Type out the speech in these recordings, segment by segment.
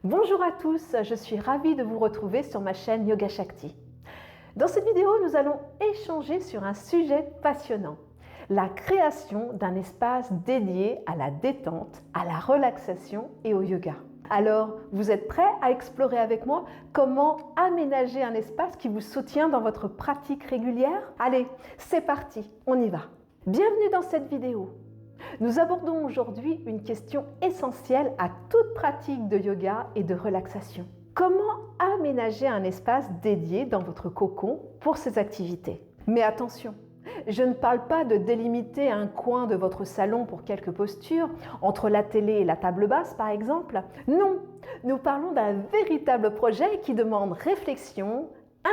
Bonjour à tous, je suis ravie de vous retrouver sur ma chaîne Yoga Shakti. Dans cette vidéo, nous allons échanger sur un sujet passionnant, la création d'un espace dédié à la détente, à la relaxation et au yoga. Alors, vous êtes prêts à explorer avec moi comment aménager un espace qui vous soutient dans votre pratique régulière? Allez, c'est parti, on y va. Bienvenue dans cette vidéo. Nous abordons aujourd'hui une question essentielle à toute pratique de yoga et de relaxation. Comment aménager un espace dédié dans votre cocon pour ces activités? Mais attention, je ne parle pas de délimiter un coin de votre salon pour quelques postures, entre la télé et la table basse par exemple. Non, nous parlons d'un véritable projet qui demande réflexion,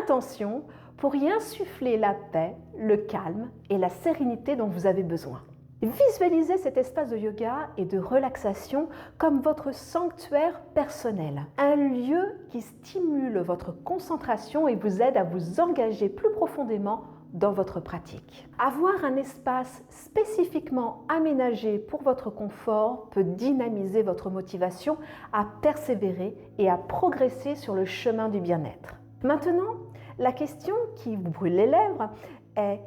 intention, pour y insuffler la paix, le calme et la sérénité dont vous avez besoin. Visualisez cet espace de yoga et de relaxation comme votre sanctuaire personnel, un lieu qui stimule votre concentration et vous aide à vous engager plus profondément dans votre pratique. Avoir un espace spécifiquement aménagé pour votre confort peut dynamiser votre motivation à persévérer et à progresser sur le chemin du bien-être. Maintenant, la question qui vous brûle les lèvres est: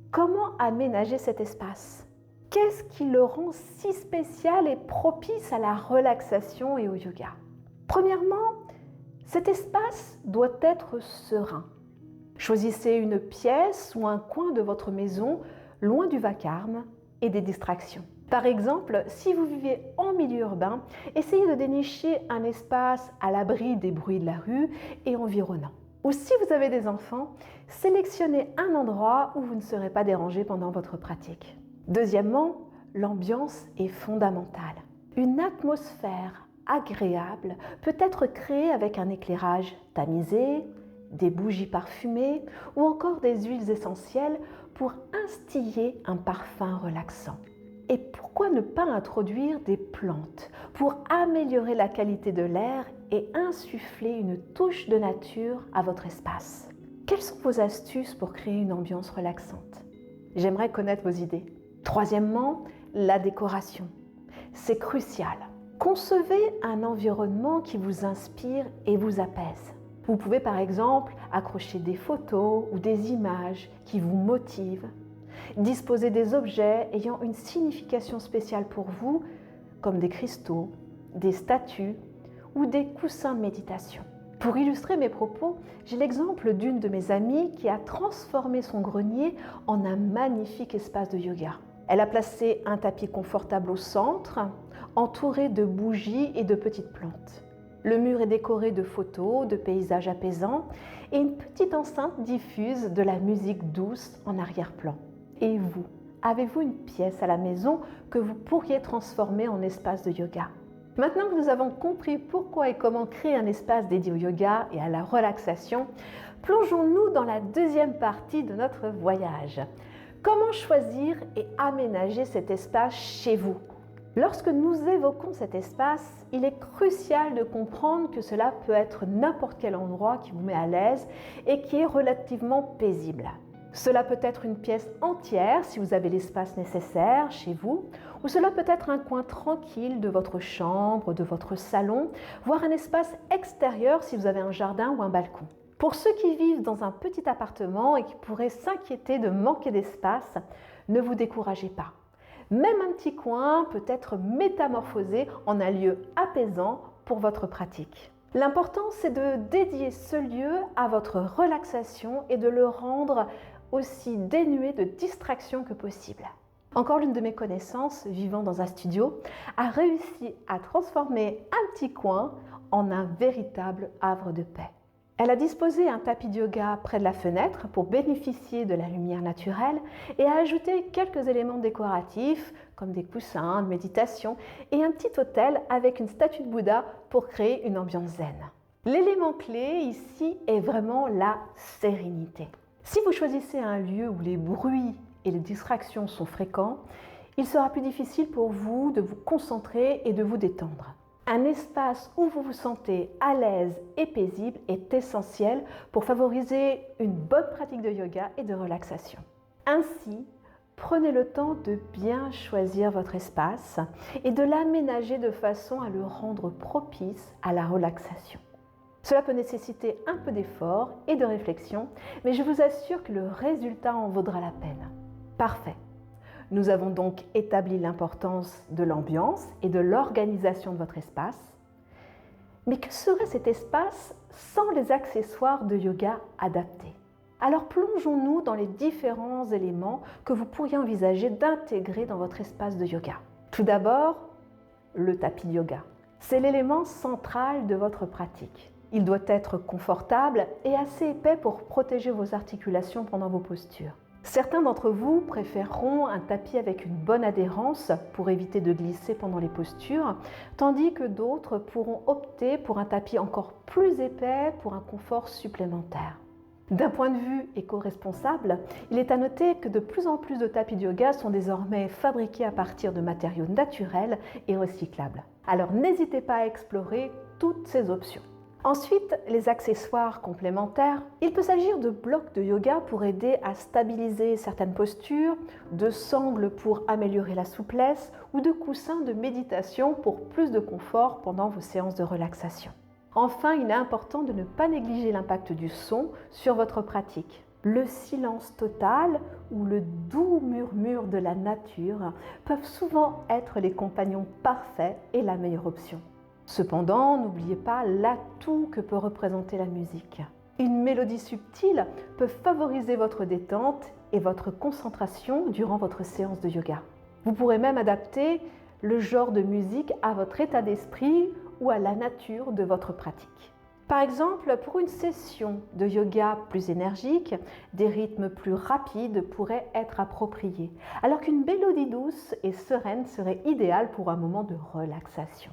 comment aménager cet espace ? Qu'est-ce qui le rend si spécial et propice à la relaxation et au yoga? Premièrement, cet espace doit être serein. Choisissez une pièce ou un coin de votre maison loin du vacarme et des distractions. Par exemple, si vous vivez en milieu urbain, essayez de dénicher un espace à l'abri des bruits de la rue et environnants. Ou si vous avez des enfants, sélectionnez un endroit où vous ne serez pas dérangé pendant votre pratique. Deuxièmement, l'ambiance est fondamentale. Une atmosphère agréable peut être créée avec un éclairage tamisé, des bougies parfumées ou encore des huiles essentielles pour instiller un parfum relaxant. Et pourquoi ne pas introduire des plantes pour améliorer la qualité de l'air et insuffler une touche de nature à votre espace? Quelles sont vos astuces pour créer une ambiance relaxante? J'aimerais connaître vos idées. Troisièmement, la décoration. C'est crucial. Concevez un environnement qui vous inspire et vous apaise. Vous pouvez par exemple accrocher des photos ou des images qui vous motivent. Disposez des objets ayant une signification spéciale pour vous, comme des cristaux, des statues ou des coussins de méditation. Pour illustrer mes propos, j'ai l'exemple d'une de mes amies qui a transformé son grenier en un magnifique espace de yoga. Elle a placé un tapis confortable au centre, entouré de bougies et de petites plantes. Le mur est décoré de photos, de paysages apaisants et une petite enceinte diffuse de la musique douce en arrière-plan. Et vous, avez-vous une pièce à la maison que vous pourriez transformer en espace de yoga? Maintenant que nous avons compris pourquoi et comment créer un espace dédié au yoga et à la relaxation, plongeons-nous dans la deuxième partie de notre voyage. Comment choisir et aménager cet espace chez vous? Lorsque nous évoquons cet espace, il est crucial de comprendre que cela peut être n'importe quel endroit qui vous met à l'aise et qui est relativement paisible. Cela peut être une pièce entière si vous avez l'espace nécessaire chez vous, ou cela peut être un coin tranquille de votre chambre, de votre salon, voire un espace extérieur si vous avez un jardin ou un balcon. Pour ceux qui vivent dans un petit appartement et qui pourraient s'inquiéter de manquer d'espace, ne vous découragez pas. Même un petit coin peut être métamorphosé en un lieu apaisant pour votre pratique. L'important, c'est de dédier ce lieu à votre relaxation et de le rendre aussi dénué de distractions que possible. Encore l'une de mes connaissances, vivant dans un studio, a réussi à transformer un petit coin en un véritable havre de paix. Elle a disposé un tapis de yoga près de la fenêtre pour bénéficier de la lumière naturelle et a ajouté quelques éléments décoratifs comme des coussins de méditation et un petit autel avec une statue de Bouddha pour créer une ambiance zen. L'élément clé ici est vraiment la sérénité. Si vous choisissez un lieu où les bruits et les distractions sont fréquents, il sera plus difficile pour vous de vous concentrer et de vous détendre. Un espace où vous vous sentez à l'aise et paisible est essentiel pour favoriser une bonne pratique de yoga et de relaxation. Ainsi, Prenez le temps de bien choisir votre espace et de l'aménager de façon à le rendre propice à la relaxation. Cela peut nécessiter un peu d'effort et de réflexion, mais je vous assure que le résultat en vaudra la peine. Parfait. Nous avons donc établi l'importance de l'ambiance et de l'organisation de votre espace. Mais que serait cet espace sans les accessoires de yoga adaptés? Alors plongeons-nous dans les différents éléments que vous pourriez envisager d'intégrer dans votre espace de yoga. Tout d'abord, le tapis de yoga. C'est l'élément central de votre pratique. Il doit être confortable et assez épais pour protéger vos articulations pendant vos postures. Certains d'entre vous préféreront un tapis avec une bonne adhérence pour éviter de glisser pendant les postures, tandis que d'autres pourront opter pour un tapis encore plus épais pour un confort supplémentaire. D'un point de vue éco-responsable, il est à noter que de plus en plus de tapis de yoga sont désormais fabriqués à partir de matériaux naturels et recyclables. Alors n'hésitez pas à explorer toutes ces options. Ensuite, les accessoires complémentaires. Il peut s'agir de blocs de yoga pour aider à stabiliser certaines postures, de sangles pour améliorer la souplesse ou de coussins de méditation pour plus de confort pendant vos séances de relaxation. Enfin, il est important de ne pas négliger l'impact du son sur votre pratique. Le silence total ou le doux murmure de la nature peuvent souvent être les compagnons parfaits et la meilleure option. Cependant, n'oubliez pas l'atout que peut représenter la musique. Une mélodie subtile peut favoriser votre détente et votre concentration durant votre séance de yoga. Vous pourrez même adapter le genre de musique à votre état d'esprit ou à la nature de votre pratique. Par exemple, pour une session de yoga plus énergique, des rythmes plus rapides pourraient être appropriés, alors qu'une mélodie douce et sereine serait idéale pour un moment de relaxation.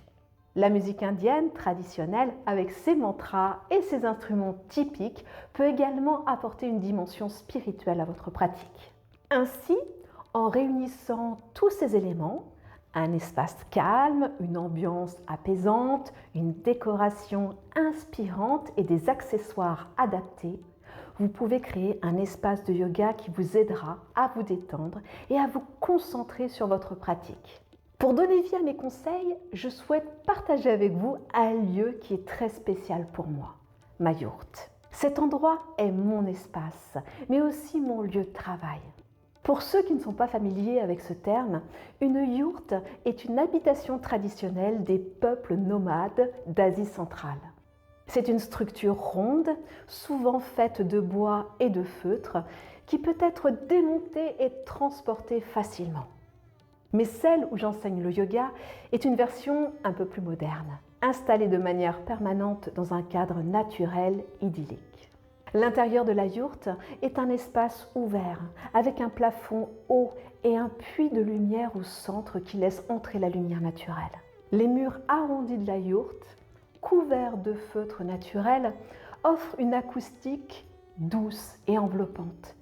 La musique indienne traditionnelle, avec ses mantras et ses instruments typiques, peut également apporter une dimension spirituelle à votre pratique. Ainsi, en réunissant tous ces éléments, un espace calme, une ambiance apaisante, une décoration inspirante et des accessoires adaptés, vous pouvez créer un espace de yoga qui vous aidera à vous détendre et à vous concentrer sur votre pratique. Pour donner vie à mes conseils, je souhaite partager avec vous un lieu qui est très spécial pour moi, ma yourte. Cet endroit est mon espace, mais aussi mon lieu de travail. Pour ceux qui ne sont pas familiers avec ce terme, une yourte est une habitation traditionnelle des peuples nomades d'Asie centrale. C'est une structure ronde, souvent faite de bois et de feutre, qui peut être démontée et transportée facilement. Mais celle où j'enseigne le yoga est une version un peu plus moderne, installée de manière permanente dans un cadre naturel idyllique. L'intérieur de la yourte est un espace ouvert, avec un plafond haut et un puits de lumière au centre qui laisse entrer la lumière naturelle. Les murs arrondis de la yourte, couverts de feutre naturel, offrent une acoustique douce et enveloppante,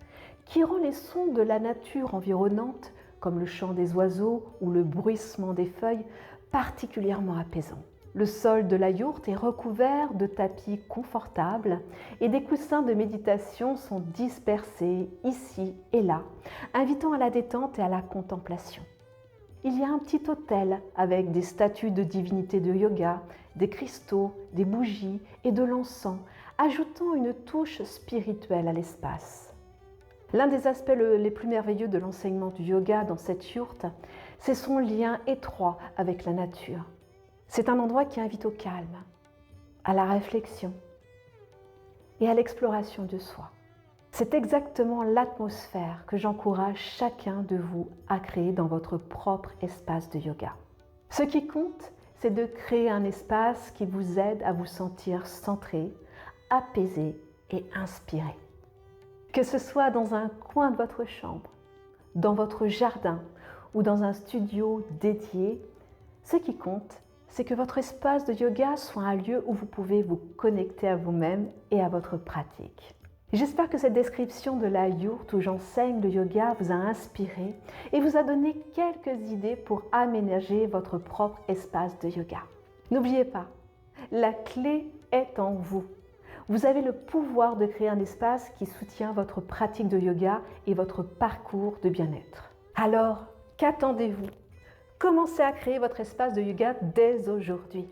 qui rend les sons de la nature environnante comme le chant des oiseaux ou le bruissement des feuilles, particulièrement apaisant. Le sol de la yourte est recouvert de tapis confortables et des coussins de méditation sont dispersés ici et là, invitant à la détente et à la contemplation. Il y a un petit autel avec des statues de divinités de yoga, des cristaux, des bougies et de l'encens, ajoutant une touche spirituelle à l'espace. L'un des aspects les plus merveilleux de l'enseignement du yoga dans cette yourte, c'est son lien étroit avec la nature. C'est un endroit qui invite au calme, à la réflexion et à l'exploration de soi. C'est exactement l'atmosphère que j'encourage chacun de vous à créer dans votre propre espace de yoga. Ce qui compte, c'est de créer un espace qui vous aide à vous sentir centré, apaisé et inspiré. Que ce soit dans un coin de votre chambre, dans votre jardin ou dans un studio dédié, ce qui compte, c'est que votre espace de yoga soit un lieu où vous pouvez vous connecter à vous-même et à votre pratique. J'espère que cette description de la yourte où j'enseigne le yoga vous a inspiré et vous a donné quelques idées pour aménager votre propre espace de yoga. N'oubliez pas, la clé est en vous. Vous avez le pouvoir de créer un espace qui soutient votre pratique de yoga et votre parcours de bien-être. Alors, qu'attendez-vous? Commencez à créer votre espace de yoga dès aujourd'hui.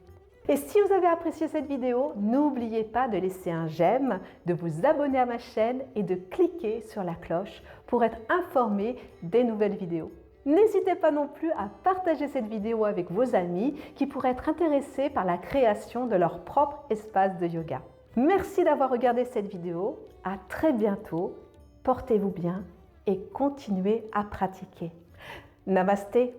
Et si vous avez apprécié cette vidéo, n'oubliez pas de laisser un j'aime, de vous abonner à ma chaîne et de cliquer sur la cloche pour être informé des nouvelles vidéos. N'hésitez pas non plus à partager cette vidéo avec vos amis qui pourraient être intéressés par la création de leur propre espace de yoga. Merci d'avoir regardé cette vidéo. À très bientôt. Portez-vous bien et continuez à pratiquer. Namasté.